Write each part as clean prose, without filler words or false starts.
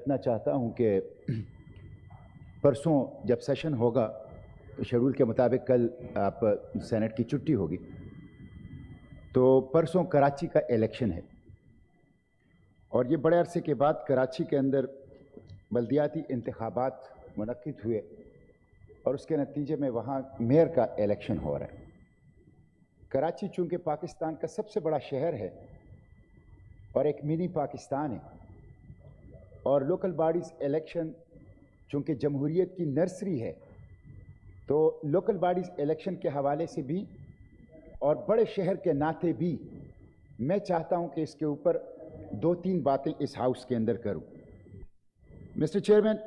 इतना चाहता हूं कि परसों जब सेशन होगा शेड्यूल के मुताबिक कल आप सेनेट की छुट्टी होगी, तो परसों कराची का इलेक्शन है और ये बड़े अरसे के बाद कराची के अंदर बल्दियाती इंतखाबात मुनक्किद हुए और उसके नतीजे में वहाँ मेयर का इलेक्शन हो रहा है। कराची चूँकि पाकिस्तान का सबसे बड़ा शहर है और एक मिनी पाकिस्तान है, और लोकल बॉडीज़ इलेक्शन चूँकि जमहूरियत की नर्सरी है, तो लोकल बॉडीज़ इलेक्शन के हवाले से भी और बड़े शहर के नाते भी मैं चाहता हूँ कि इसके ऊपर 2-3 बातें इस हाउस के अंदर करूँ। मिस्टर चेयरमैन,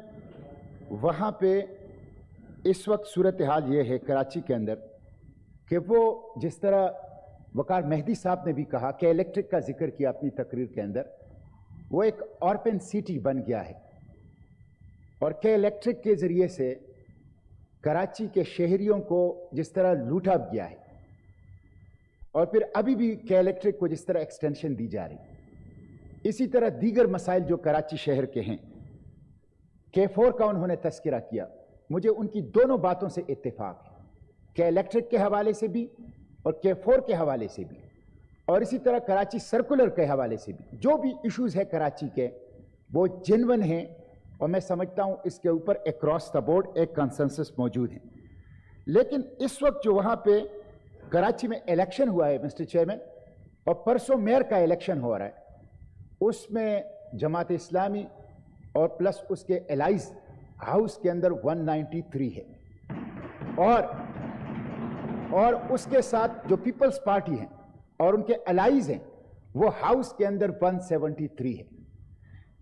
वहाँ पे इस वक्त सूरत हाल ये है कराची के अंदर कि वो जिस तरह वकार मेहदी साहब ने भी कहा कि इलेक्ट्रिक का जिक्र किया अपनी तकरीर के अंदर, वो एक अर्बन सिटी बन गया है और के इलेक्ट्रिक के ज़रिए से कराची के शहरियों को जिस तरह लूटा गया है और फिर अभी भी के इलेक्ट्रिक को जिस तरह एक्सटेंशन दी जा रही, इसी तरह दीगर मसाइल जो कराची शहर के हैं, K4 का उन्होंने तस्करा किया, मुझे उनकी दोनों बातों से इत्तेफाक है, के इलेक्ट्रिक के हवाले से भी और K4 के हवाले से भी, और इसी तरह कराची सर्कुलर के हवाले से भी जो भी इश्यूज़ है कराची के वो जेन्युइन हैं और मैं समझता हूँ इसके ऊपर अक्रॉस द बोर्ड एक कंसेंसस मौजूद है। लेकिन इस वक्त जो वहाँ पे कराची में इलेक्शन हुआ है मिस्टर चेयरमैन, और परसों मेयर का इलेक्शन हो रहा है, उसमें जमात इस्लामी और प्लस उसके एलाइज हाउस के अंदर 193 है और उसके साथ जो पीपल्स पार्टी हैं और उनके एलाइज हैं वो हाउस के अंदर 173 है।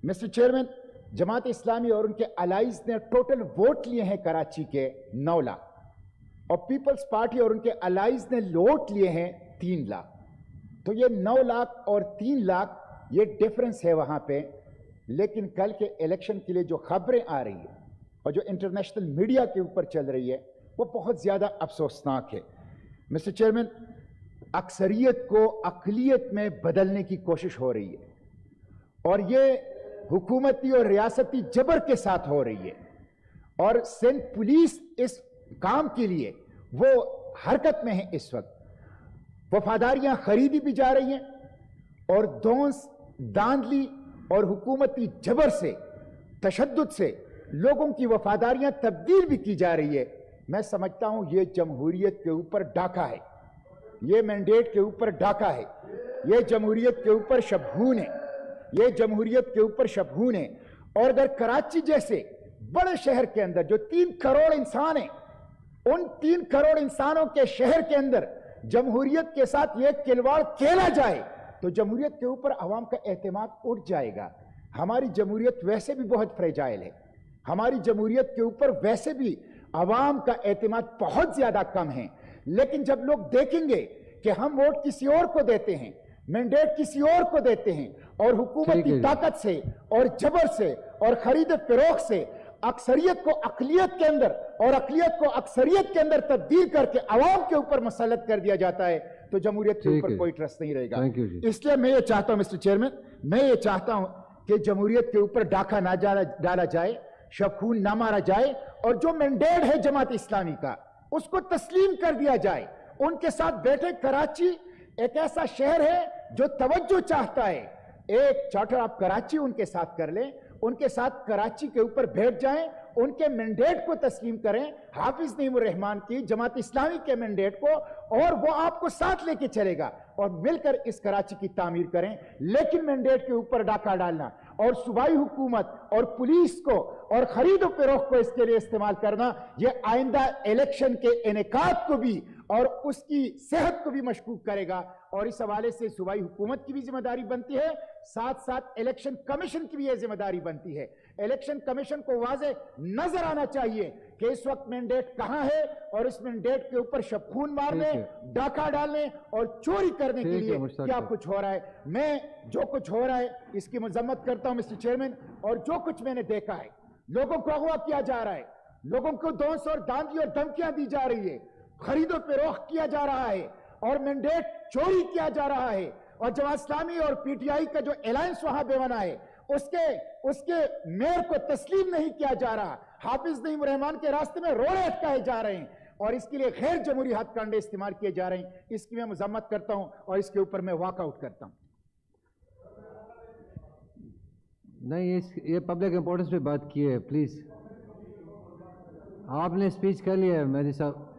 मिस्टर चेयरमैन, जमात इस्लामी और उनके एलाइज ने टोटल वोट लिए हैं कराची के 9 लाख और पीपल्स पार्टी और उनके एलाइज ने वोट लिए हैं 3 लाख। तो ये 9 लाख और 3 लाख ये डिफरेंस है वहाँ पे। लेकिन कल के इलेक्शन के लिए जो खबरें आ रही है और जो इंटरनेशनल मीडिया के ऊपर चल रही है वो बहुत ज़्यादा अफसोसनाक है। मिस्टर चेयरमैन, अक्सरियत को अक़लियत में बदलने की कोशिश हो रही है और ये हुकूमती और रियासती जबर के साथ हो रही है और सिंध पुलिस इस काम के लिए वो हरकत में है। इस वक्त वफादारियां खरीदी भी जा रही हैं और दोंस दांधली और हुकूमती जबर से तशद्दुद से लोगों की वफादारियां तब्दील भी की जा रही है। मैं समझता हूं ये जमहूरियत के ऊपर डाका है, ये मैंडेट के ऊपर डाका है, ये जमहूरियत के ऊपर शबहून है, ये जमहूरियत के ऊपर शबहून है। और अगर कराची जैसे बड़े शहर के अंदर जो 3 करोड़ इंसान हैं, उन 3 करोड़ इंसानों के शहर के अंदर जमहूरियत के साथ ये खिलवाड़ खेला जाए तो जमहूरियत के ऊपर अवाम का एतमाद उठ जाएगा। हमारी जमहूरियत वैसे भी बहुत फ्रेजाइल है, हमारी जमहूरियत के ऊपर वैसे भी अवाम का एतमाद बहुत ज्यादा कम है। लेकिन जब लोग देखेंगे कि हम वोट किसी और को देते हैं, मैंडेट किसी और को देते हैं और हुकूमती ताकत से और जबर से और खरीद फरोख्त से अक्सरियत को अक़लियत के अंदर और अक़लियत को अक्सरियत के अंदर तब्दील करके अवाम के ऊपर मसलत कर दिया जाता है तो जमहूरियत के ऊपर कोई ट्रस्ट नहीं रहेगा। इसलिए मैं ये चाहता हूं मिस्टर चेयरमैन, मैं ये चाहता हूं कि जमहूरियत के ऊपर डाका ना डाला जाए, शबखून ना मारा जाए और जो मैंडेट है जमात इस्लामी का उसको तस्लीम कर दिया जाए। उनके साथ बैठे कराची एक ऐसा शहर है जो तवज्जो चाहता है। एक चार्टर आप कराची उनके साथ कर लें, उनके साथ कराची के ऊपर बैठ जाएं, उनके मैंडेट को तस्लीम करें, हाफिज नईमुर रहमान की जमात इस्लामी के मैंडेट को, और वो आपको साथ लेके चलेगा और मिलकर इस कराची की तामीर करें। लेकिन मैंडेट के ऊपर डाका डालना और सूबाई हुकूमत और पुलिस को और खरीदो फरोख्त को इसके लिए इस्तेमाल करना, ये आइंदा इलेक्शन के इनेकाद को भी और उसकी सेहत को भी मशकूक करेगा और इस हवाले से सूबाई हुकूमत की भी जिम्मेदारी बनती है, साथ साथ इलेक्शन कमीशन की भी यह जिम्मेदारी बनती है। इलेक्शन कमीशन को वाज़े नजर आना चाहिए कि इस वक्त मैंडेट कहां है और इस मैंडेट के ऊपर शबखून मारने, डाका डालने और चोरी करने के लिए क्या कुछ हो रहा है। मैं जो कुछ हो रहा है इसकी मजम्मत करता हूं मिस्टर चेयरमैन, और जो कुछ मैंने देखा है, लोगों को अगवा किया जा रहा है, लोगों को दोष और दांधी और धमकियां दी जा रही है, खरीदो फरोख्त किया जा रहा है और मैंडेट चोरी किया जा रहा है, और जमात इस्लामी और पीटीआई का जो अलायंस वहां पे बना है اس کے میئر کو تسلیم نہیں کیا جا رہا. حافظ نعیم الرحمان کے راستے میں روڑے اٹکائے جا رہے ہیں اور اس کے لیے غیر جمہوری ہتھ کنڈے استعمال کیے جا رہے ہیں. اس کی میں مذمت کرتا ہوں اور اس کے اوپر میں واک آؤٹ کرتا ہوں. نہیں یہ پبلک امپورٹنس پہ بات کی ہے. پلیز آپ نے اسپیچ کر لیا ہے مہدی صاحب.